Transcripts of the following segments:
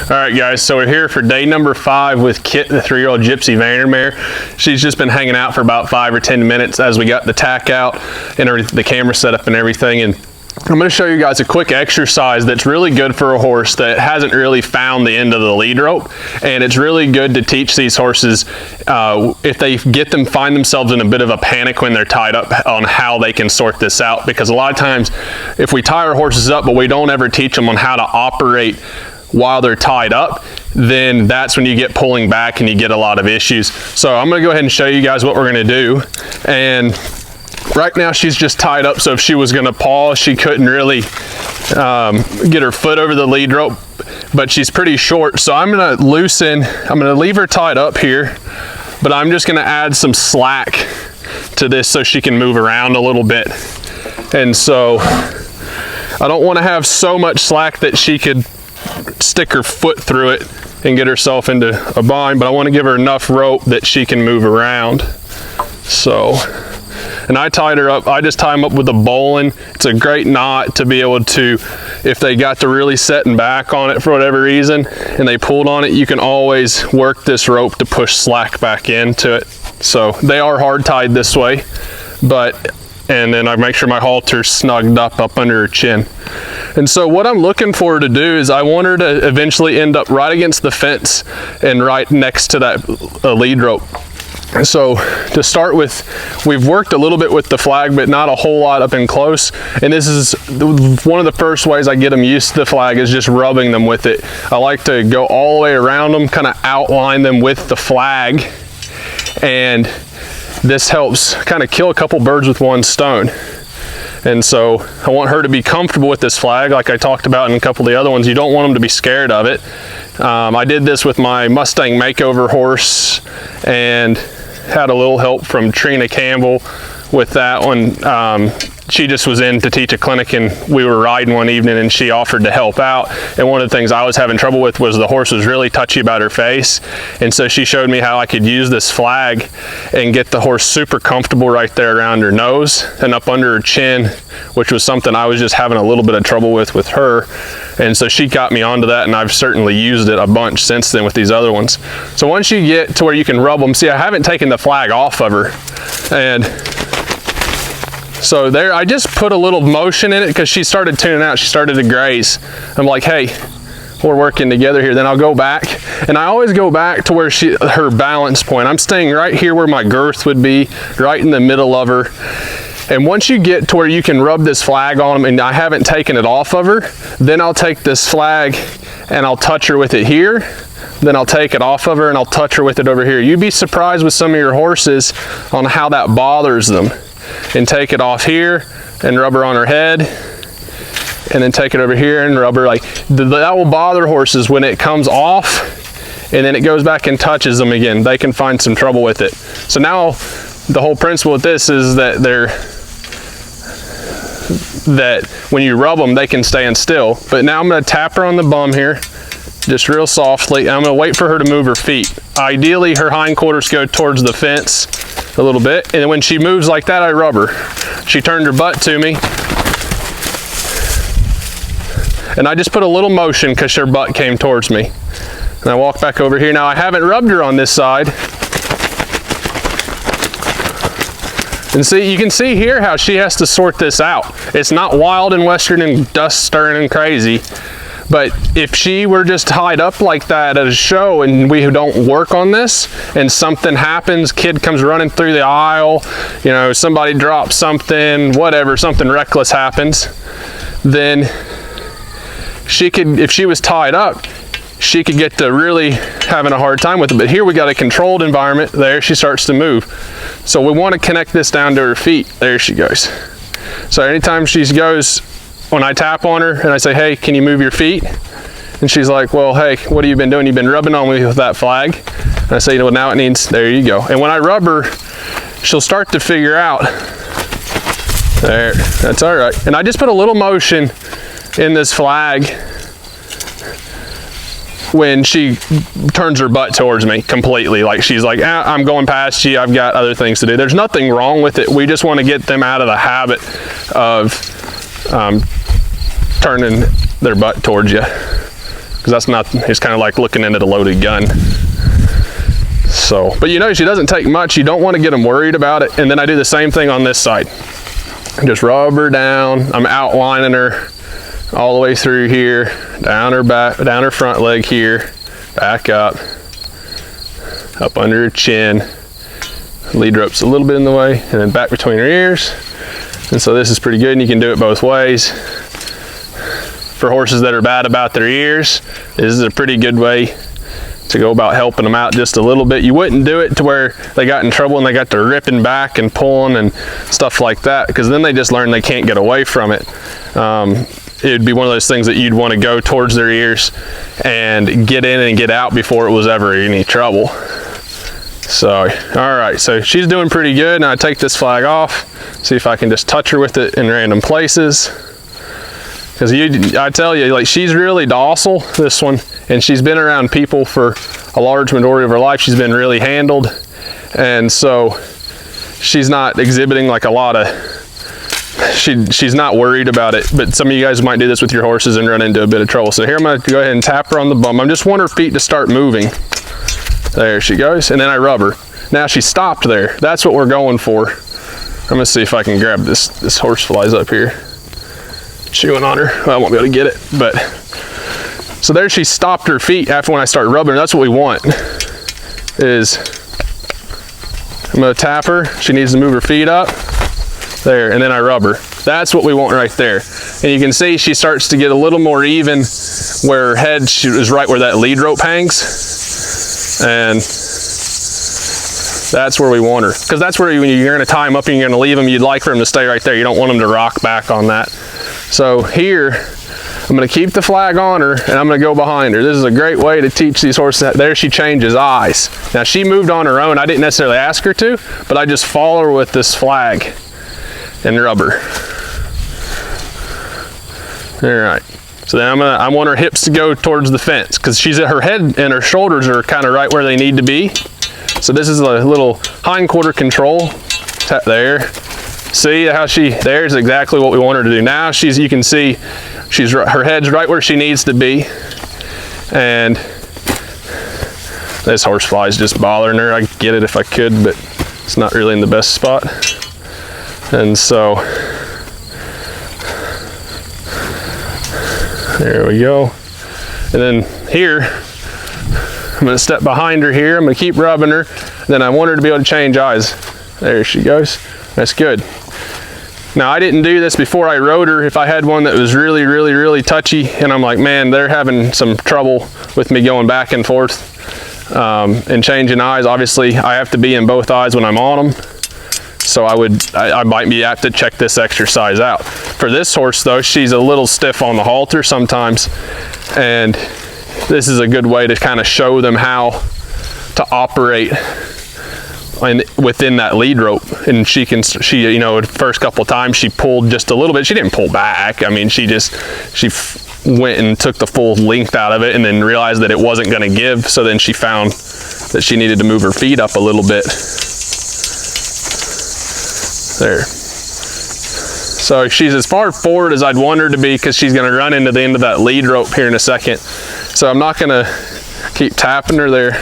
All right, guys, so we're here for day number 5 with Kit, the 3-year-old Gypsy Vanner mare. She's just been hanging out for about 5 or 10 minutes as we got the tack out and the camera set up and everything. And I'm going to show you guys a quick exercise that's really good for a horse that hasn't really found the end of the lead rope. And it's really good to teach these horses if they find themselves in a bit of a panic when they're tied up, on how they can sort this out. Because a lot of times if we tie our horses up but we don't ever teach them on how to operate while they're tied up, then that's when you get pulling back and you get a lot of issues. So I'm going to go ahead and show you guys what we're going to do. And right now she's just tied up, so if she was going to pause, she couldn't really get her foot over the lead rope, but she's pretty short. So I'm going to leave her tied up here, but I'm just going to add some slack to this so she can move around a little bit. And so I don't want to have so much slack that she could stick her foot through it and get herself into a bind, but I want to give her enough rope that she can move around. So, and I tied her up, I just tie them up with a bowline. It's a great knot to be able to, if they got to really setting back on it for whatever reason and they pulled on it, you can always work this rope to push slack back into it. So they are hard tied this way, and then I make sure my halter's snugged up under her chin. And so what I'm looking for her to do is I want her to eventually end up right against the fence and right next to that lead rope. So to start with, we've worked a little bit with the flag, but not a whole lot up and close. And this is one of the first ways I get them used to the flag, is just rubbing them with it. I like to go all the way around them, kind of outline them with the flag. And this helps kind of kill a couple birds with one stone. And so I want her to be comfortable with this flag, like I talked about in a couple of the other ones. You don't want them to be scared of it. I did this with my Mustang makeover horse and had a little help from Trina Campbell with that one. She just was in to teach a clinic and we were riding one evening and she offered to help out. And one of the things I was having trouble with was the horse was really touchy about her face. And so she showed me how I could use this flag and get the horse super comfortable right there around her nose and up under her chin, which was something I was just having a little bit of trouble with her. And so she got me onto that, and I've certainly used it a bunch since then with these other ones. So once you get to where you can rub them, see, I haven't taken the flag off of her. And so there, I just put a little motion in it because she started tuning out. She started to graze. I'm like, hey, we're working together here. Then I'll go back, and I always go back to where her balance point. I'm staying right here where my girth would be, right in the middle of her. And once you get to where you can rub this flag on them, and I haven't taken it off of her, then I'll take this flag and I'll touch her with it here. Then I'll take it off of her and I'll touch her with it over here. You'd be surprised with some of your horses on how that bothers them. And take it off here and rub her on her head, and then take it over here and rub her. Like that will bother horses when it comes off and then it goes back and touches them again. They can find some trouble with it. So now the whole principle with this is that when you rub them, they can stand still. But now I'm going to tap her on the bum here, just real softly. I'm going to wait for her to move her feet. Ideally, her hindquarters go towards the fence a little bit, and then when she moves like that, I rub her. She turned her butt to me, and I just put a little motion because her butt came towards me. And I walk back over here. Now I haven't rubbed her on this side. And see, you can see here how she has to sort this out. It's not wild and western and dust stirring and crazy. But if she were just tied up like that at a show and we don't work on this and something happens, kid comes running through the aisle, you know, somebody drops something, whatever, something reckless happens, then she could, if she was tied up, she could get to really having a hard time with it. But here we got a controlled environment. There she starts to move. So we want to connect this down to her feet. There she goes. So anytime she goes, when I tap on her and I say, hey, can you move your feet? And she's like, well, hey, what have you been doing? You've been rubbing on me with that flag. And I say, well, now it needs, there you go. And when I rub her, she'll start to figure out, there, that's all right. And I just put a little motion in this flag when she turns her butt towards me completely. Like she's like, I'm going past you, I've got other things to do. There's nothing wrong with it. We just want to get them out of the habit of turning their butt towards you. because that's not, it's kind of like looking into the loaded gun. So, but you know, she doesn't take much. You don't want to get them worried about it. And then I do the same thing on this side. Just rub her down. I'm outlining her all the way through here, down her back, down her front leg here, back up under her chin. Lead rope's a little bit in the way, and then back between her ears. And so this is pretty good, and you can do it both ways. For horses that are bad about their ears, this is a pretty good way to go about helping them out just a little bit. You wouldn't do it to where they got in trouble and they got to ripping back and pulling and stuff like that, because then they just learn they can't get away from it. It'd be one of those things that you'd want to go towards their ears and get in and get out before it was ever any trouble. So, all right, so she's doing pretty good. Now I take this flag off, see if I can just touch her with it in random places. Because I tell you, like, she's really docile, this one, and she's been around people for a large majority of her life. She's been really handled, and so she's not exhibiting like a lot of, she's not worried about it. But some of you guys might do this with your horses and run into a bit of trouble. So here I'm going to go ahead and tap her on the bum. I just want her feet to start moving. There she goes, and then I rub her. Now she stopped there. That's what we're going for. I'm gonna see if I can grab this horse flies up here, chewing on her. Well, I won't be able to get it, but so there she stopped her feet after when I start rubbing her. That's what we want. Is I'm gonna tap her. She needs to move her feet up. There, and then I rub her. That's what we want right there. And you can see she starts to get a little more even where her head is right where that lead rope hangs. And that's where we want her, because that's where when you're going to tie them up and you're going to leave them, you'd like for them to stay right there. You don't want them to rock back on that. So here I'm going to keep the flag on her, and I'm going to go behind her. This is a great way to teach these horses. There she changes eyes. Now she moved on her own. I didn't necessarily ask her to, but I just follow her with this flag and rub her. All right. So then I want her hips to go towards the fence, because her head and her shoulders are kind of right where they need to be. So this is a little hind quarter control. Tap there. See how there's exactly what we want her to do. Now you can see her head's right where she needs to be. And this horsefly is just bothering her. I'd get it if I could, but it's not really in the best spot. And so there we go. And then here, I'm going to step behind her here. I'm going to keep rubbing her. Then I want her to be able to change eyes. There she goes. That's good. Now I didn't do this before I rode her. If I had one that was really, really, really touchy, and I'm like, man, they're having some trouble with me going back and forth and changing eyes. Obviously, I have to be in both eyes when I'm on them. So I might be apt to check this exercise out. For this horse though, she's a little stiff on the halter sometimes, and this is a good way to kind of show them how to operate within that lead rope. And she you know, the first couple of times she pulled just a little bit. She didn't pull back. I mean, she went and took the full length out of it, and then realized that it wasn't going to give. So then she found that she needed to move her feet up a little bit. There. So she's as far forward as I'd want her to be, because she's going to run into the end of that lead rope here in a second. So I'm not going to keep tapping her there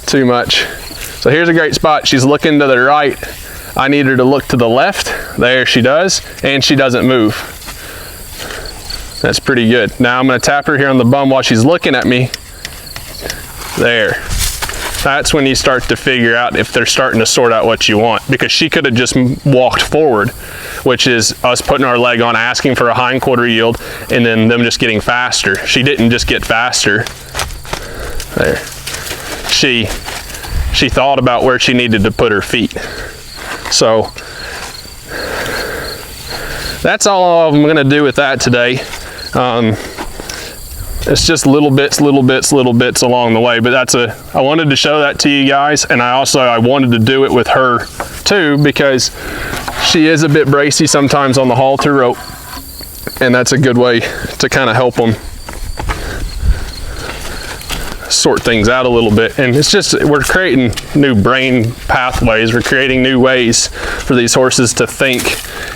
too much. So here's a great spot. She's looking to the right. I need her to look to the left. There she does, and she doesn't move. That's pretty good. Now I'm going to tap her here on the bum while she's looking at me. There. That's when you start to figure out if they're starting to sort out what you want, because she could have just walked forward, which is us putting our leg on, asking for a hind quarter yield, and then them just getting faster. She didn't just get faster. There. She thought about where she needed to put her feet. So that's all I'm going to do with that today. It's just little bits along the way, but I wanted to show that to you guys, and I wanted to do it with her too, because she is a bit bracy sometimes on the halter rope, and that's a good way to kind of help them sort things out a little bit. And it's just, we're creating new brain pathways, we're creating new ways for these horses to think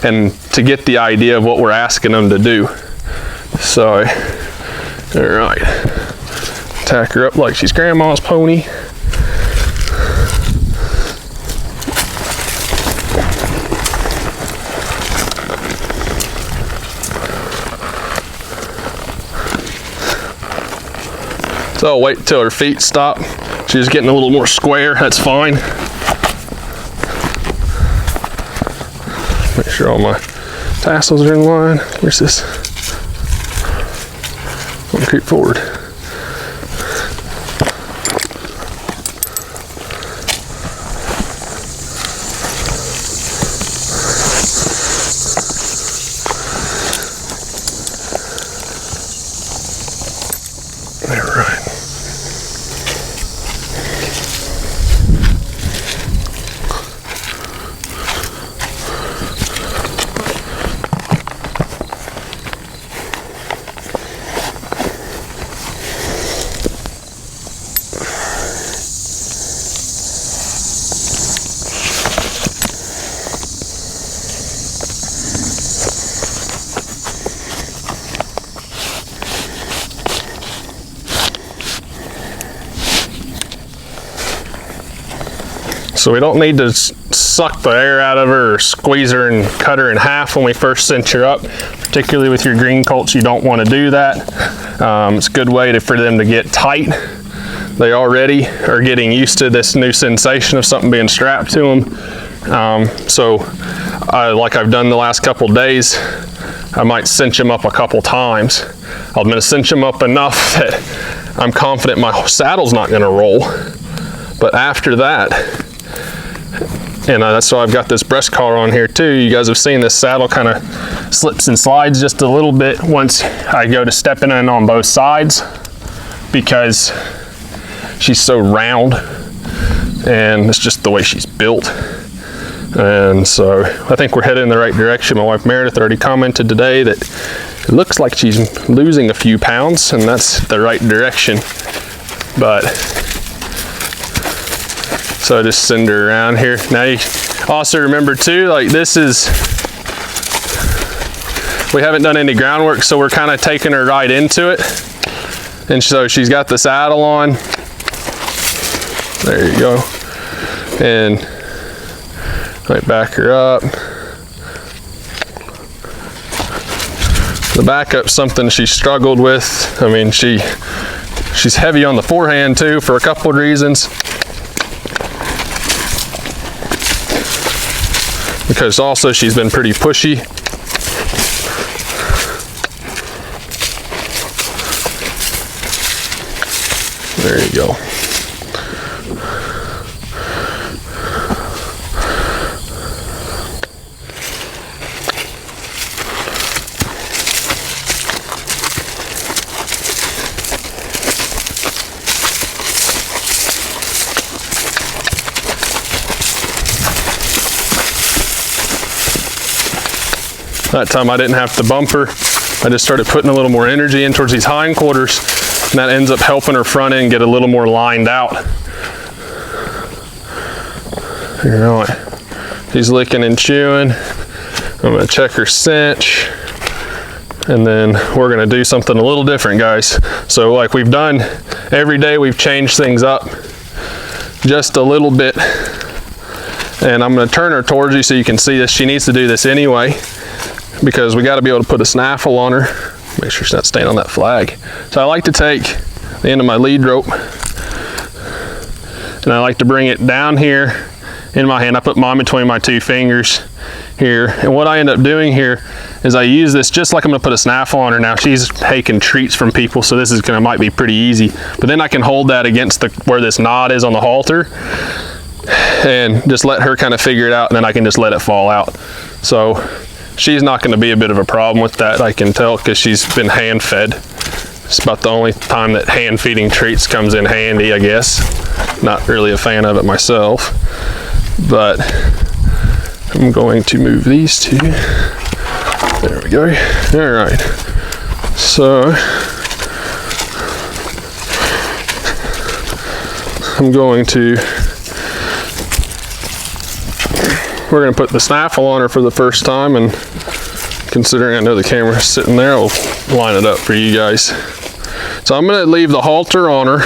and to get the idea of what we're asking them to do. So All right, tack her up like she's grandma's pony. So I'll wait till her feet stop. She's getting a little more square, that's fine. Make sure all my tassels are in line. Where's this? I'm gonna creep forward. All right. So we don't need to suck the air out of her or squeeze her and cut her in half when we first cinch her up. Particularly with your green colts, you don't want to do that. It's a good way for them to get tight. They already are getting used to this new sensation of something being strapped to them. Like I've done the last couple days, I might cinch them up a couple times. I'm going to cinch them up enough that I'm confident my saddle's not going to roll. But after that, and that's why I've got this breast collar on here too. You guys have seen this saddle kind of slips and slides just a little bit once I go to stepping in on both sides, because she's so round and it's just the way she's built. And so I think we're headed in the right direction. My wife Meredith already commented today that it looks like she's losing a few pounds, and that's the right direction. But so I just send her around here. Now you also remember too, like this is, we haven't done any groundwork, so we're kind of taking her right into it. And so she's got the saddle on. There you go. And right, back her up. The backup's something she struggled with. I mean, she's heavy on the forehand too for a couple of reasons. Because also she's been pretty pushy. There you go. That time I didn't have to bump her. I just started putting a little more energy in towards these hindquarters, and that ends up helping her front end get a little more lined out. You know, she's licking and chewing. I'm gonna check her cinch, and then we're gonna do something a little different, guys. So like we've done every day, we've changed things up just a little bit. And I'm gonna turn her towards you so you can see this. She needs to do this anyway, because we got to be able to put a snaffle on her. Make sure she's not staying on that flag. So I like to take the end of my lead rope and I like to bring it down here in my hand. I put mine between my two fingers here. And what I end up doing here is I use this just like I'm gonna put a snaffle on her. Now she's taking treats from people, so this is gonna might be pretty easy. But then I can hold that against where this knot is on the halter and just let her kind of figure it out, and then I can just let it fall out. So she's not going to be a bit of a problem with that, I can tell, because she's been hand fed. It's about the only time that hand feeding treats comes in handy, I guess. Not really a fan of it myself, but I'm going to move these two. There we go. All right. So I'm going to, we're going to put the snaffle on her for the first time, and considering I know the camera's sitting there, I'll line it up for you guys. So I'm gonna leave the halter on her,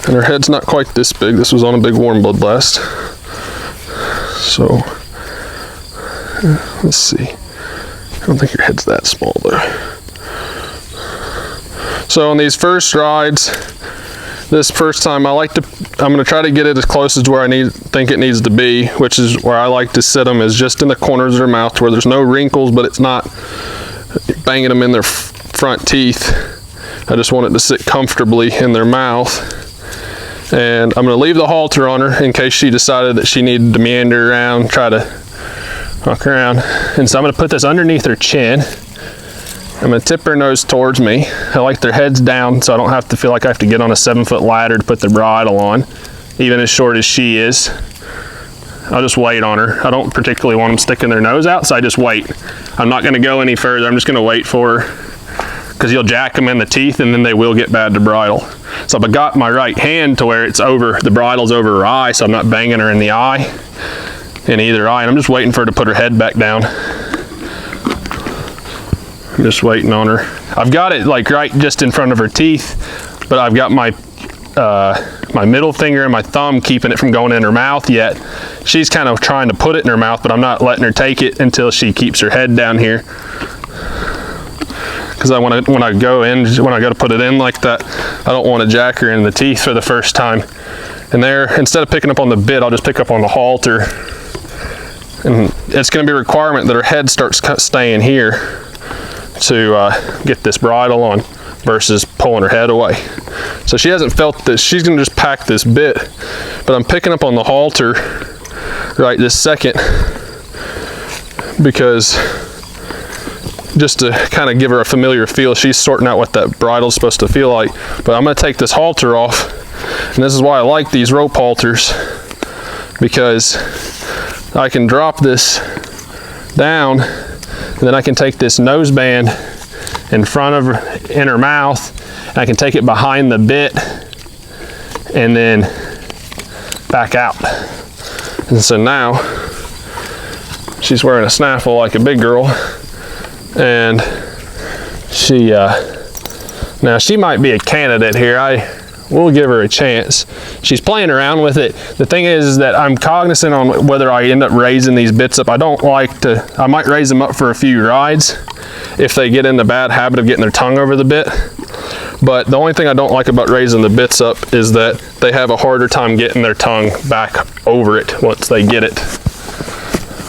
and her head's not quite this big. This was on a big warm blood blast. So, let's see. I don't think your head's that small though. So on these first rides, this first time I'm gonna try to get it as close as where I think it needs to be, which is where I like to sit them, is just in the corners of their mouth where there's no wrinkles, but it's not banging them in their front teeth. I just want it to sit comfortably in their mouth. And I'm gonna leave the halter on her in case she decided that she needed to meander around, try to walk around. And so I'm gonna put this underneath her chin. I'm gonna tip her nose towards me. I like their heads down so I don't have to feel like I have to get on a 7-foot ladder to put the bridle on, even as short as she is. I'll just wait on her. I don't particularly want them sticking their nose out, so I just wait. I'm not gonna go any further. I'm just gonna wait for her, because you'll jack them in the teeth and then they will get bad to bridle. So I've got my right hand to where it's over, the bridle's over her eye, so I'm not banging her in the eye, in either eye, and I'm just waiting for her to put her head back down. I'm just waiting on her. I've got it like right just in front of her teeth, but I've got my my middle finger and my thumb keeping it from going in her mouth yet. She's kind of trying to put it in her mouth, but I'm not letting her take it until she keeps her head down here. Because when I go to put it in like that, I don't want to jack her in the teeth for the first time. And there, instead of picking up on the bit, I'll just pick up on the halter. And it's going to be a requirement that her head starts staying here to get this bridle on versus pulling her head away. So she hasn't felt this. She's going to just pack this bit, but I'm picking up on the halter right this second because just to kind of give her a familiar feel. She's sorting out what that bridle's supposed to feel like. But I'm going to take this halter off, and this is why I like these rope halters, because I can drop this down, and then I can take this nose band in front of her, in her mouth, and I can take it behind the bit and then back out. And so now she's wearing a snaffle like a big girl, and she now she might be a candidate here. We'll give her a chance. She's playing around with it. The thing is that I'm cognizant on whether I end up raising these bits up. I might raise them up for a few rides if they get in the bad habit of getting their tongue over the bit. But the only thing I don't like about raising the bits up is that they have a harder time getting their tongue back over it once they get it.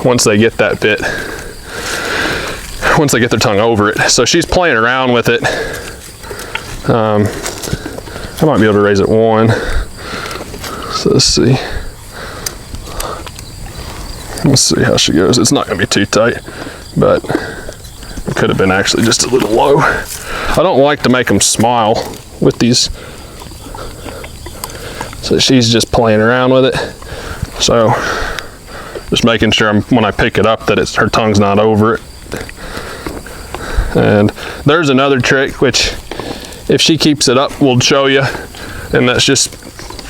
Once they get that bit. Once they get their tongue over it. So she's playing around with it. I might be able to raise it one. So let's see. Let's see how she goes. It's not going to be too tight, but it could have been actually just a little low. I don't like to make them smile with these. So she's just playing around with it. So just making sure when I pick it up that her tongue's not over it. And there's another trick, which if she keeps it up, we'll show you. And that's just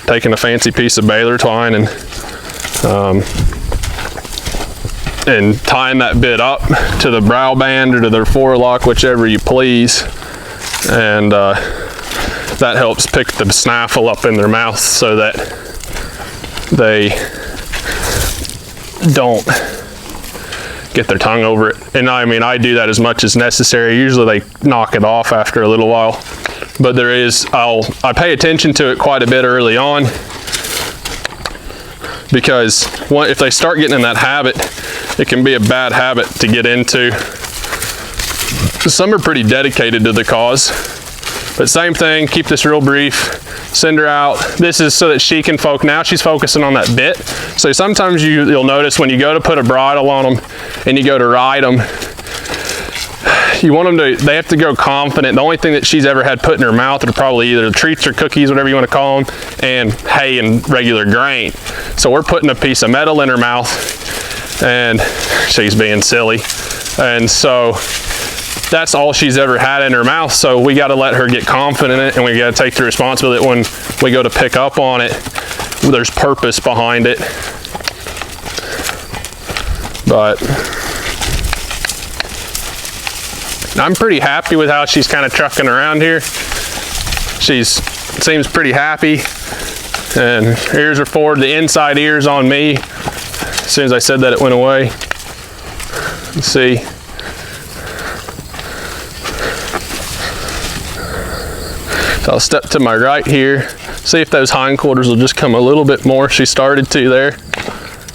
taking a fancy piece of baler twine and tying that bit up to the brow band or to their forelock, whichever you please. And that helps pick the snaffle up in their mouth so that they don't get their tongue over it. And I mean, I do that as much as necessary. Usually they knock it off after a little while, but I pay attention to it quite a bit early on, because if they start getting in that habit, it can be a bad habit to get into. Some are pretty dedicated to the cause, but same thing, keep this real brief, send her out. This is so that she can focus. Now she's focusing on that bit. So sometimes you'll notice when you go to put a bridle on them and you go to ride them, you want them they have to go confident. The only thing that she's ever had put in her mouth are probably either treats or cookies, whatever you want to call them, and hay and regular grain. So we're putting a piece of metal in her mouth, and she's being silly. And so that's all she's ever had in her mouth. So we got to let her get confident in it, and we got to take the responsibility that when we go to pick up on it, there's purpose behind it. But I'm pretty happy with how she's kind of trucking around here. She seems pretty happy, and ears are forward. The inside ear's on me. As soon as I said that, it went away. Let's see. So I'll step to my right here, see if those hindquarters will just come a little bit more. She started to there.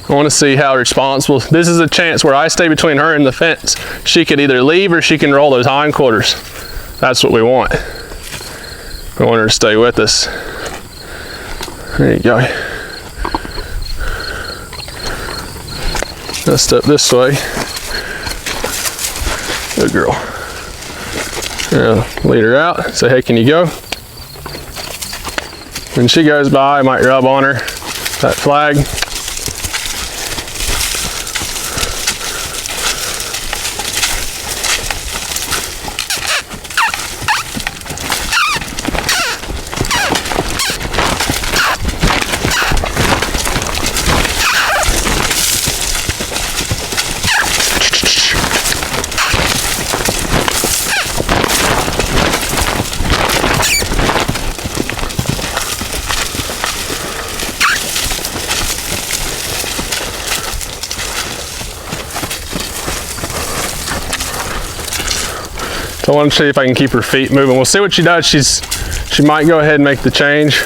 I want to see how responsible. This is a chance where I stay between her and the fence. She could either leave or she can roll those hindquarters. That's what we want. We want her to stay with us. There you go. Let's step this way. Good girl. Yeah, lead her out. Say, hey, can you go? When she goes by, I might rub on her that flag. So I want to see if I can keep her feet moving. We'll see what she does. She might go ahead and make the change.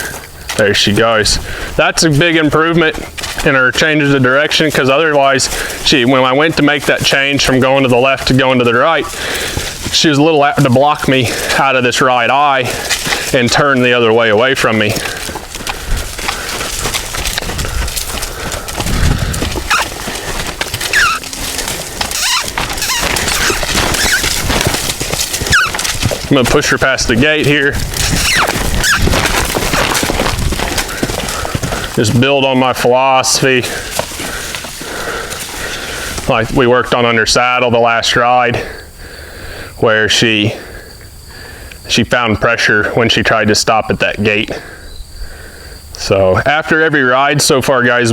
There she goes. That's a big improvement in her changes of direction, because otherwise, when I went to make that change from going to the left to going to the right, she was a little apt to block me out of this right eye and turn the other way away from me. I'm gonna push her past the gate here. Just build on my philosophy. Like we worked on under saddle the last ride, where she found pressure when she tried to stop at that gate. So after every ride so far, guys,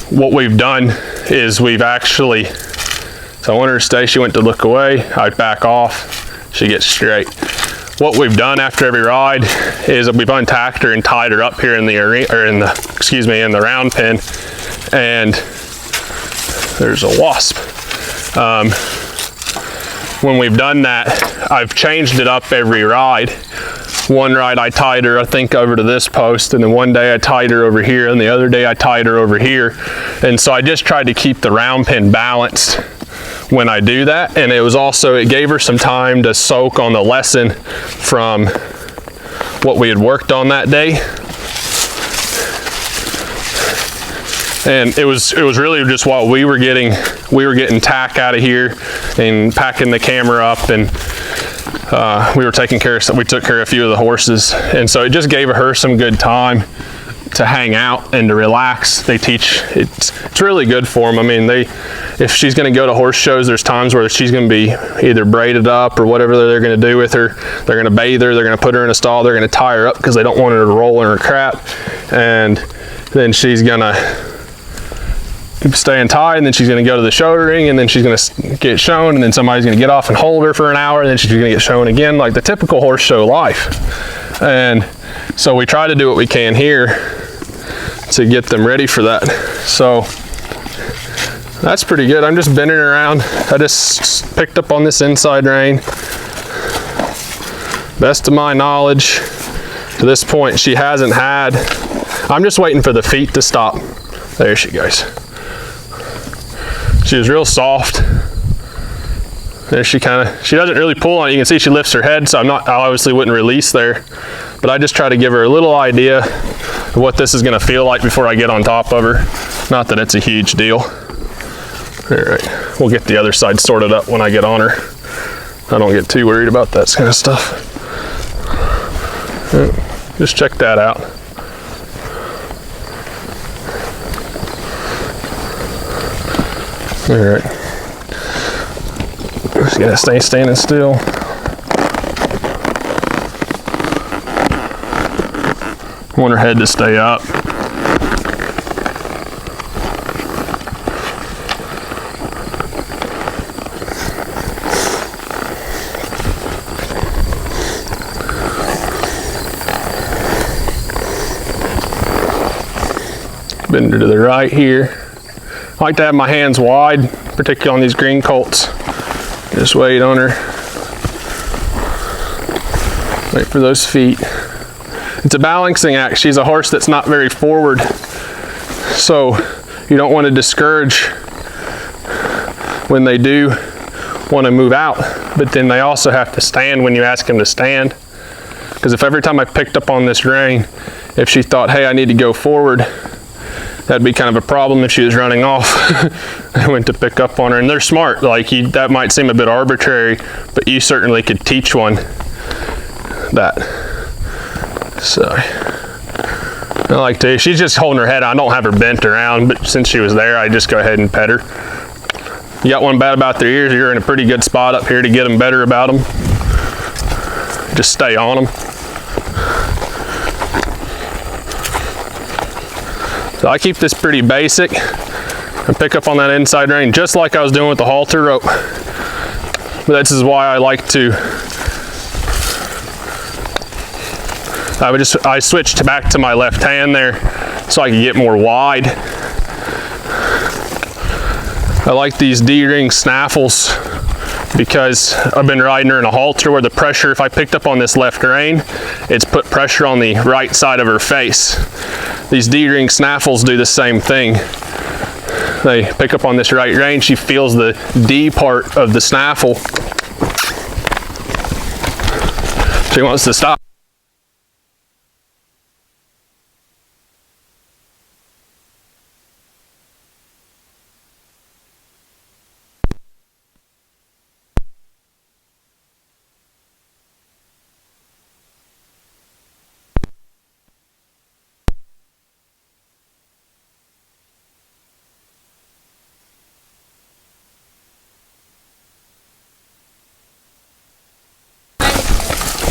what we've done is we've actually, so I want her to stay, she went to look away, I back off. She gets straight. What we've done after every ride is we've untacked her and tied her up here in the arena, or in the round pen. And there's a wasp. When we've done that, I've changed it up every ride. One ride I tied her, I think, over to this post, and then one day I tied her over here, and the other day I tied her over here. And so I just tried to keep the round pen balanced when I do that, and it gave her some time to soak on the lesson from what we had worked on that day. And it was really just while we were getting tack out of here and packing the camera up, and we took care of a few of the horses, and so it just gave her some good time to hang out and to relax. They teach, it's really good for them. I mean, if she's going to go to horse shows, there's times where she's going to be either braided up or whatever they're going to do with her. They're going to bathe her, they're going to put her in a stall, they're going to tie her up because they don't want her to roll in her crap, and then she's going to stay untied, and then she's going to go to the show ring, and then she's going to get shown, and then somebody's going to get off and hold her for an hour, and then she's going to get shown again, like the typical horse show life. And so we try to do what we can here to get them ready for that. So that's pretty good. I'm just bending around. I just picked up on this inside rein. Best of my knowledge, to this point, she hasn't had, I'm just waiting for the feet to stop. There she goes. She was real soft. There she doesn't really pull on it. You can see she lifts her head, so I obviously wouldn't release there. But I just try to give her a little idea of what this is gonna feel like before I get on top of her. Not that it's a huge deal. All right, we'll get the other side sorted up when I get on her. I don't get too worried about that kind of stuff. Just check that out. All right, just gotta stay standing still. I want her head to stay up. Bend her to the right here. I like to have my hands wide, particularly on these green colts. Just wait on her. Wait for those feet. It's a balancing act. She's a horse that's not very forward, so you don't want to discourage when they do want to move out, but then they also have to stand when you ask them to stand. Because if every time I picked up on this rein, if she thought, hey, I need to go forward, that'd be kind of a problem if she was running off. I went to pick up on her, and they're smart. Like, that might seem a bit arbitrary, but you certainly could teach one that. So I like to, she's just holding her head. I don't have her bent around, but since she was there, I just go ahead and pet her. You got one bad about their ears, you're in a pretty good spot up here to get them better about them. Just stay on them. So I keep this pretty basic and pick up on that inside rein just like I was doing with the halter rope. But this is why I like to, I switched back to my left hand there so I could get more wide. I like these D-ring snaffles because I've been riding her in a halter where the pressure, if I picked up on this left rein, it's put pressure on the right side of her face. These D-ring snaffles do the same thing. They pick up on this right rein, she feels the D part of the snaffle. She wants to stop.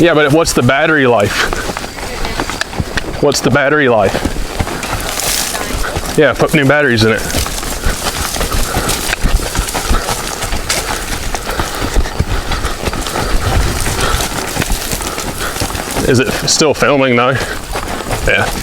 Yeah, but what's the battery life? What's the battery life? Yeah, put new batteries in it. Is it still filming though? Yeah.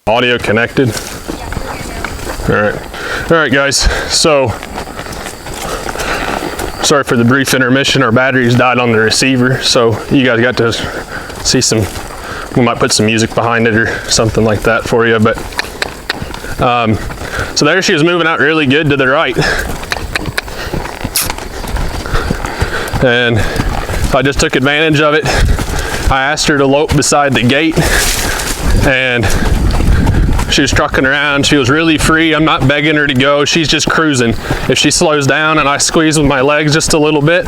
Audio connected? All right guys, so sorry for the brief intermission. Our batteries died on the receiver, so you guys got to see some, we might put some music behind it or something like that for you, but so there she was moving out really good to the right. And I just took advantage of it. I asked her to lope beside the gate, and she was trucking around. She was really free. I'm not begging her to go. She's just cruising. If she slows down and I squeeze with my legs just a little bit,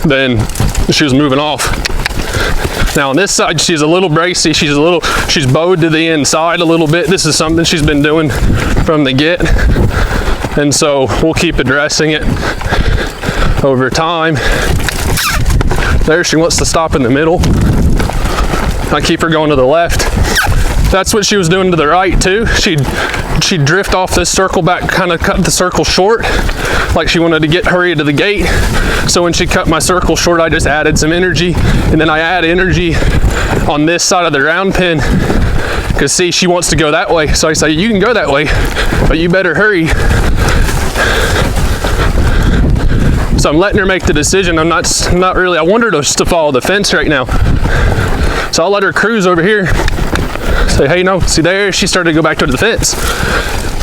then she was moving off. Now on this side, she's a little bracy. She's bowed to the inside a little bit. This is something she's been doing from the get. And so we'll keep addressing it over time. There, she wants to stop in the middle. I keep her going to the left. That's what she was doing to the right too. She'd drift off this circle back, kind of cut the circle short, like she wanted to hurry to the gate. So when she cut my circle short, I just added some energy, and then I add energy on this side of the round pin, because see, she wants to go that way. So I say, you can go that way, but you better hurry. So I'm letting her make the decision. I'm not really, I want her to follow the fence right now. So I'll let her cruise over here. Say, hey, no, see there, she started to go back to the fence.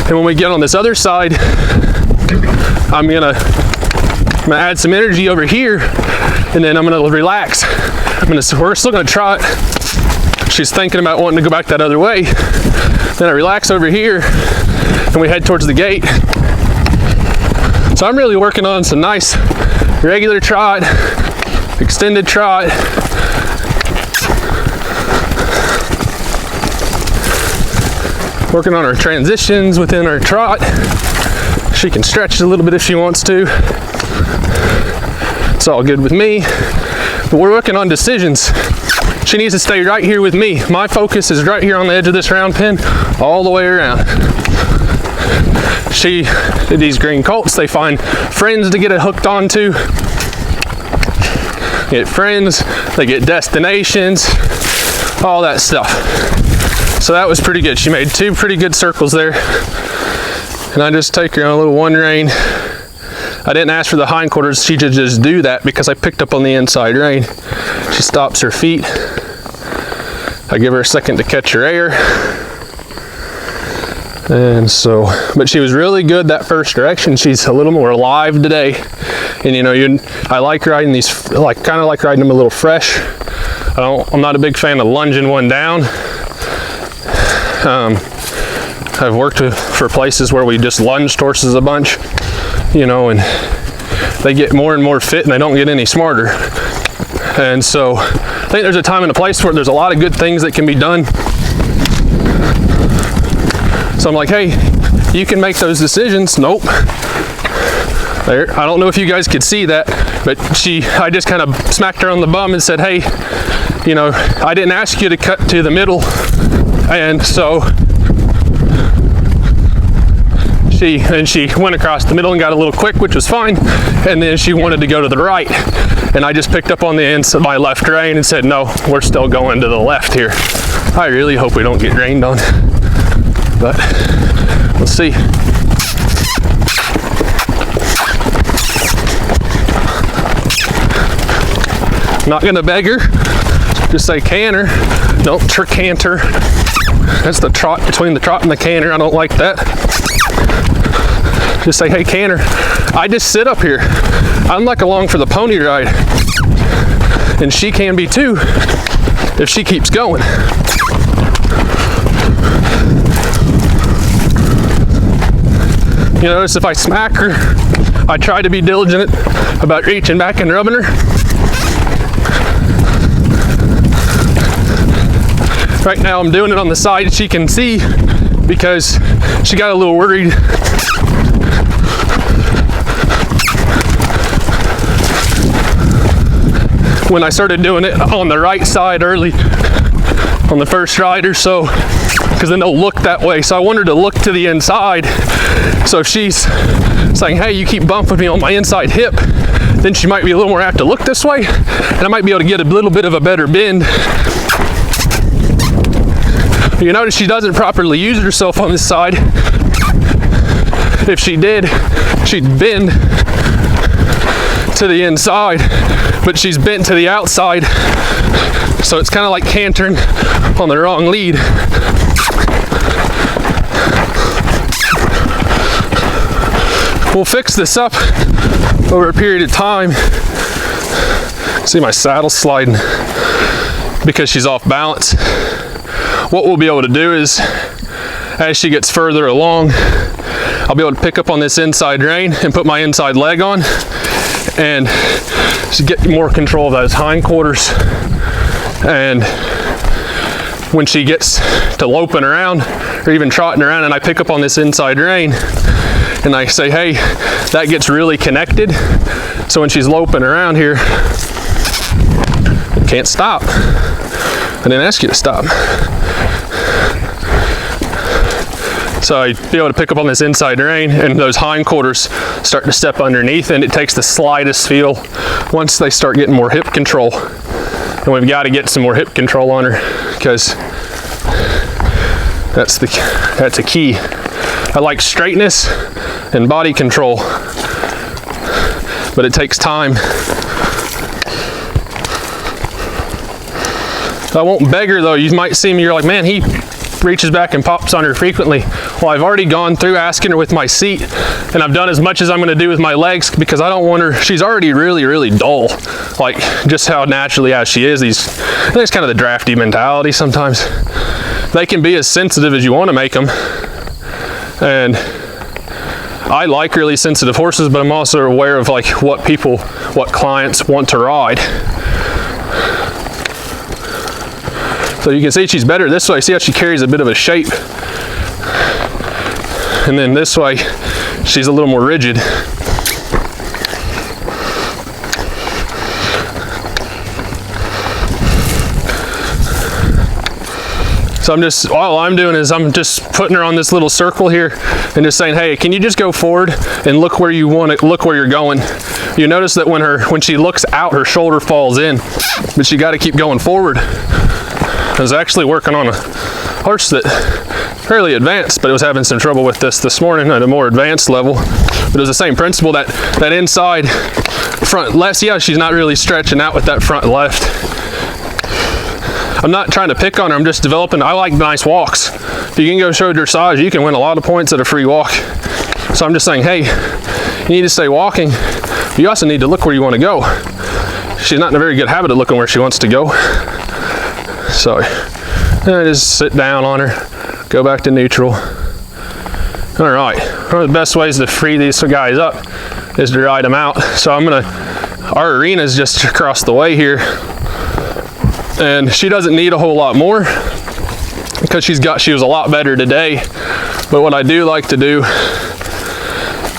And when we get on this other side, I'm gonna add some energy over here, and then I'm gonna relax. We're still gonna trot. She's thinking about wanting to go back that other way. Then I relax over here, and we head towards the gate. So I'm really working on some nice regular trot, extended trot. Working on our transitions within our trot. She can stretch a little bit if she wants to. It's all good with me. But we're working on decisions. She needs to stay right here with me. My focus is right here on the edge of this round pin, all the way around. These green colts, they find friends to get it hooked onto. Get friends, they get destinations, all that stuff. So that was pretty good. She made 2 pretty good circles there. And I just take her on a little one rein. I didn't ask for the hindquarters. She should just do that because I picked up on the inside rein. She stops her feet. I give her a second to catch her air. And so, but she was really good that first direction. She's a little more alive today. And you know, I like riding these, kind of like riding them a little fresh. I'm not a big fan of lunging one down. I've worked for places where we just lunged horses a bunch, you know, and they get more and more fit and they don't get any smarter. And so I think there's a time and a place where there's a lot of good things that can be done. So I'm like, hey, you can make those decisions. Nope. There, I don't know if you guys could see that, but I just kind of smacked her on the bum and said, hey, you know, I didn't ask you to cut to the middle. And so she went across the middle and got a little quick, which was fine. And then she wanted to go to the right. And I just picked up on the ends of my left rein and said, no, we're still going to the left here. I really hope we don't get rained on, but we'll see. Not gonna beg her, just say canter. Don't canter. That's the trot between the trot and the canter. I don't like that. Just say, hey, canter. I just sit up here. I'm like along for the pony ride. And she can be too, if she keeps going. You notice if I smack her, I try to be diligent about reaching back and rubbing her. Right now I'm doing it on the side she can see because she got a little worried. When I started doing it on the right side early on the first ride or so, because then they'll look that way. So I want her to look to the inside. So if she's saying, hey, you keep bumping me on my inside hip, then she might be a little more apt to look this way, and I might be able to get a little bit of a better bend You notice she doesn't properly use herself on this side. If she did, she'd bend to the inside, but she's bent to the outside. So it's kind of like cantering on the wrong lead. We'll fix this up over a period of time. See my saddle sliding because she's off balance. What we'll be able to do is, as she gets further along, I'll be able to pick up on this inside rein and put my inside leg on and get more control of those hindquarters. And when she gets to loping around or even trotting around and I pick up on this inside rein and I say, hey, that gets really connected. So when she's loping around here, can't stop. I didn't ask you to stop. So I'd be able to pick up on this inside rein and those hindquarters start to step underneath, and it takes the slightest feel once they start getting more hip control. And we've got to get some more hip control on her because that's a key. I like straightness and body control, but it takes time. I won't beg her though. You might see me, you're like, man, he reaches back and pops on her frequently. Well, I've already gone through asking her with my seat, and I've done as much as I'm going to do with my legs because I don't want her, she's already really dull, like just how naturally as she is. There's kind of the drafty mentality sometimes. They can be as sensitive as you want to make them, and I like really sensitive horses, but I'm also aware of like what clients want to ride. So you can see she's better this way. See how she carries a bit of a shape. And then this way, she's a little more rigid. So all I'm doing is I'm just putting her on this little circle here and just saying, hey, can you just go forward and look where you want to, look where you're going. You notice that when she looks out, her shoulder falls in, but she got to keep going forward. I was actually working on a horse that fairly advanced, but it was having some trouble with this morning at a more advanced level. But it was the same principle, that inside front left. Yeah, she's not really stretching out with that front left. I'm not trying to pick on her, I'm just developing. I like nice walks. If you can go show dressage, you can win a lot of points at a free walk. So I'm just saying, hey, you need to stay walking. You also need to look where you want to go. She's not in a very good habit of looking where she wants to go. So I just sit down on her, go back to neutral. All right, one of the best ways to free these guys up is to ride them out. So our arena is just across the way here, and she doesn't need a whole lot more because she was a lot better today. But what I do like to do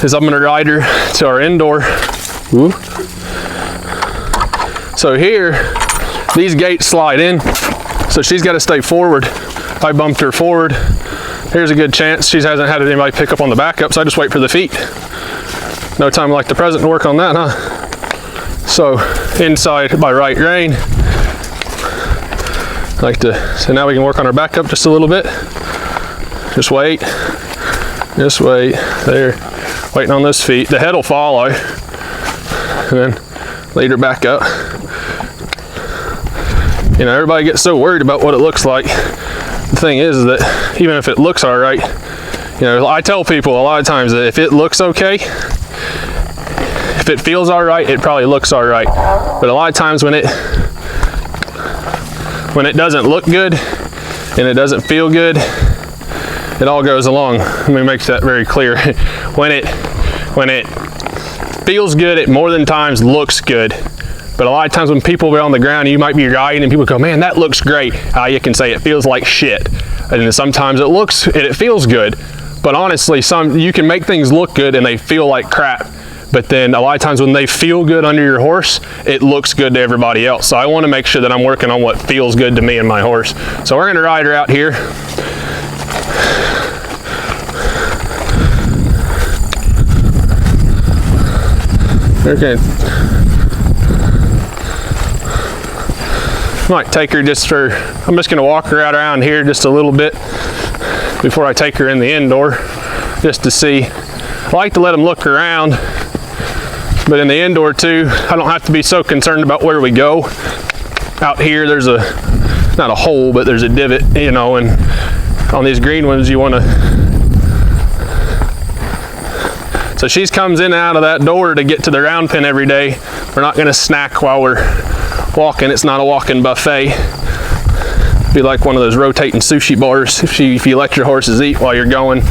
is I'm gonna ride her to our indoor. Ooh. So here, these gates slide in, so she's got to stay forward. I bumped her forward. Here's a good chance she hasn't had anybody pick up on the backup, so I just wait for the feet. No time like the present to work on that, huh? So inside my right rein. So now we can work on our backup just a little bit. Just wait. Just wait. There. Waiting on those feet. The head will follow. And then lead her back up. You know, everybody gets so worried about what it looks like. The thing is that even if it looks all right, you know, I tell people a lot of times that if it looks okay, if it feels all right, it probably looks all right. But a lot of times when it doesn't look good and it doesn't feel good, it all goes along. Let me make that very clear. When it feels good, it more than times looks good. But a lot of times when people are on the ground, you might be riding and people go, man, that looks great. You can say it feels like shit. And then sometimes it feels good. But honestly, you can make things look good and they feel like crap. But then a lot of times when they feel good under your horse, it looks good to everybody else. So I want to make sure that I'm working on what feels good to me and my horse. So we're going to ride her out here. Okay. Might take her just for, I'm just gonna walk her out around here just a little bit before I take her in the indoor, just to see. I like to let them look around, but in the indoor too, I don't have to be so concerned about where we go. Out here, there's a, not a hole, but there's a divot, you know, and on these green ones, you wanna, so she comes in and out of that door to get to the round pen every day. We're not gonna snack while we're walking. It's not a walking buffet. Be like one of those rotating sushi bars if you let your horses eat while you're going.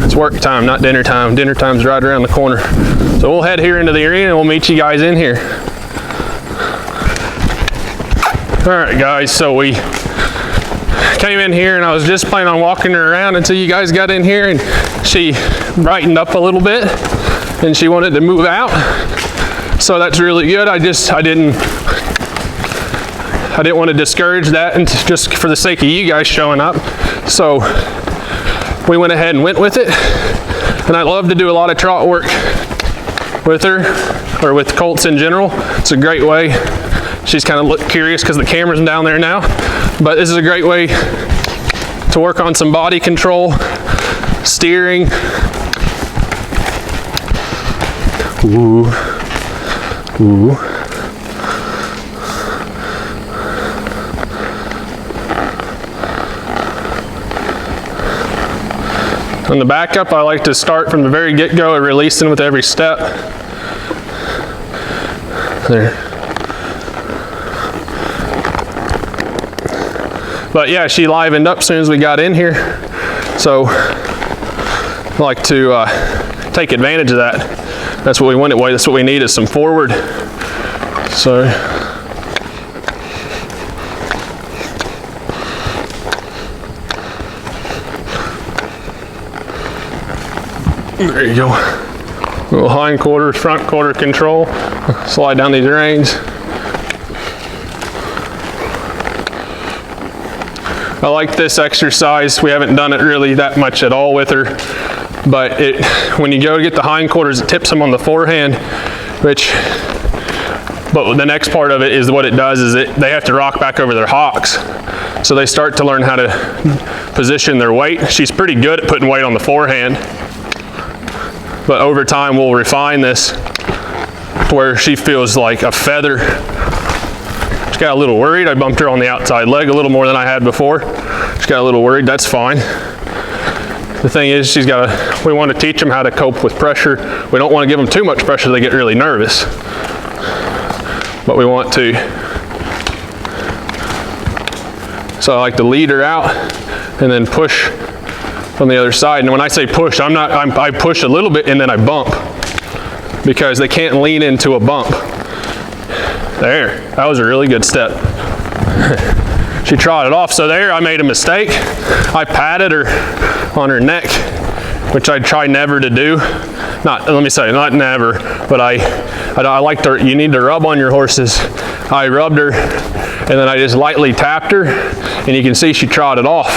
It's work time, not dinner time. Dinner time's right around the corner. So we'll head here into the arena and we'll meet you guys in here. All right, guys, so we came in here and I was just planning on walking her around until you guys got in here, and she brightened up a little bit and she wanted to move out. So that's really good. I didn't want to discourage that, and just for the sake of you guys showing up. So we went ahead and went with it. And I love to do a lot of trot work with her, or with colts in general. It's a great way. She's kind of curious because the camera's down there now, but this is a great way to work on some body control, steering. Ooh, ooh. On the backup, I like to start from the very get-go and releasing with every step. There. But yeah, she livened up as soon as we got in here. So I like to take advantage of that. That's what we want. That's what we need, is some forward. So there you go. Little hind quarter, front quarter control. Slide down these reins. I like this exercise. We haven't done it really that much at all with her, but when you go to get the hind quarters, it tips them on the forehand, but the next part of it is what it does is they have to rock back over their hocks. So they start to learn how to position their weight. She's pretty good at putting weight on the forehand, but over time we'll refine this to where she feels like a feather. She got a little worried. I bumped her on the outside leg a little more than I had before. She got a little worried. That's fine. The thing is, we want to teach them how to cope with pressure. We don't want to give them too much pressure, they get really nervous. But we want to. So I like to lead her out and then push from the other side. And when I say push, I push a little bit and then I bump, because they can't lean into a bump. There, that was a really good step. She trotted off. So there, I made a mistake. I patted her on her neck, which I try never to do. Not never, but I like to, you need to rub on your horses. I rubbed her, and then I just lightly tapped her, and you can see she trotted off.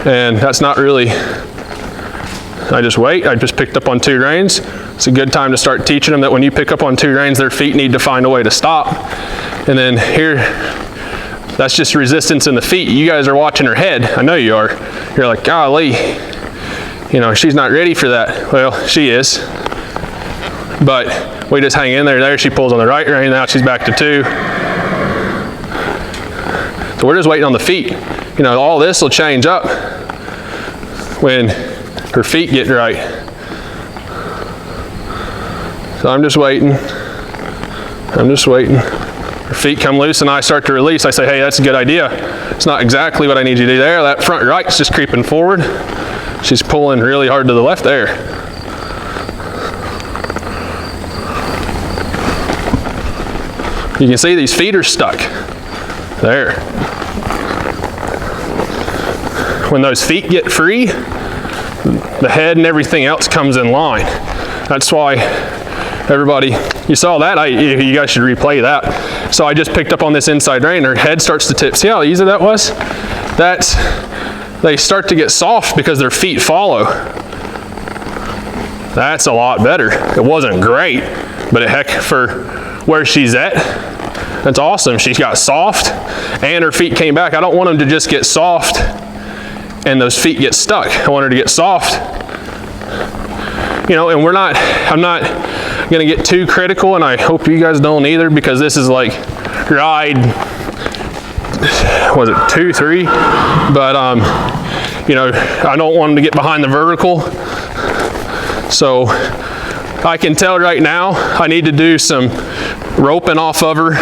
And that's not really, I just picked up on 2 reins. It's a good time to start teaching them that when you pick up on 2 reins, their feet need to find a way to stop. And then here, that's just resistance in the feet. You guys are watching her head. I know you are. You're like, golly, you know, she's not ready for that. Well, she is. But we just hang in there. There she pulls on the right rein. Now she's back to 2. So we're just waiting on the feet. You know, all this will change up when her feet get right. So I'm just waiting. Her feet come loose and I start to release. I say, hey, that's a good idea. It's not exactly what I need you to do there. That front right's just creeping forward. She's pulling really hard to the left there. You can see these feet are stuck. There. When those feet get free, the head and everything else comes in line. That's why everybody, you saw that, you guys should replay that. So I just picked up on this inside rein, her head starts to tip. See how easy that was? They start to get soft because their feet follow. That's a lot better. It wasn't great, but heck, for where she's at, That's awesome. She got soft and her feet came back. I don't want them to just get soft and those feet get stuck. I want her to get soft. You know, and I'm not gonna get too critical, and I hope you guys don't either, because this is like ride, was it 2, 3? But you know, I don't want them to get behind the vertical. So I can tell right now I need to do some roping off of her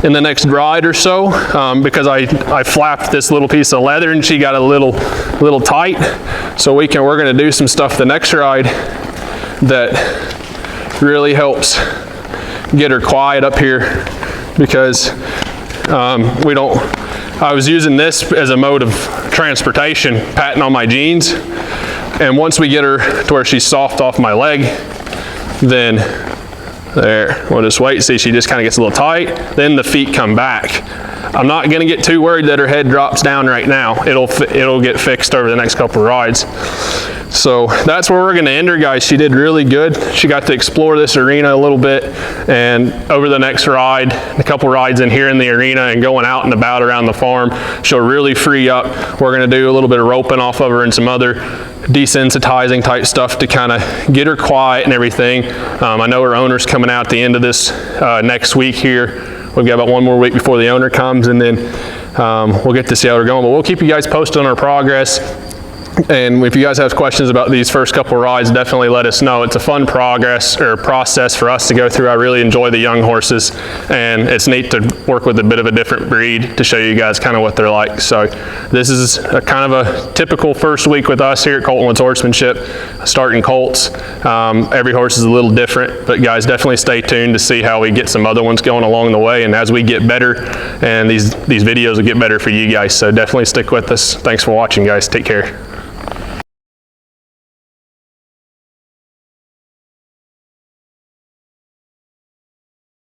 in the next ride or so, because I flapped this little piece of leather and she got a little tight. So we're gonna do some stuff the next ride that really helps get her quiet up here, because I was using this as a mode of transportation, patting on my jeans, and once we get her to where she's soft off my leg, then there, we'll just wait, see, she just kind of gets a little tight, then the feet come back. I'm not gonna get too worried that her head drops down right now. It'll get fixed over the next couple of rides. So that's where we're gonna end her, guys. She did really good. She got to explore this arena a little bit, and over the next ride, a couple rides in here in the arena and going out and about around the farm, she'll really free up. We're gonna do a little bit of roping off of her and some other desensitizing type stuff to kind of get her quiet and everything. I know her owner's coming out at the end of this next week here. We've got about one more week before the owner comes, and then we'll get to see how we're going. But we'll keep you guys posted on our progress. And if you guys have questions about these first couple rides, definitely let us know. It's a fun process for us to go through. I really enjoy the young horses, and it's neat to work with a bit of a different breed to show you guys kind of what they're like. So this is a kind of a typical first week with us here at Colton Woods Horsemanship, starting colts. Every horse is a little different, but guys, definitely stay tuned to see how we get some other ones going along the way, and as we get better, and these videos will get better for you guys. So definitely stick with us. Thanks for watching, guys. Take care.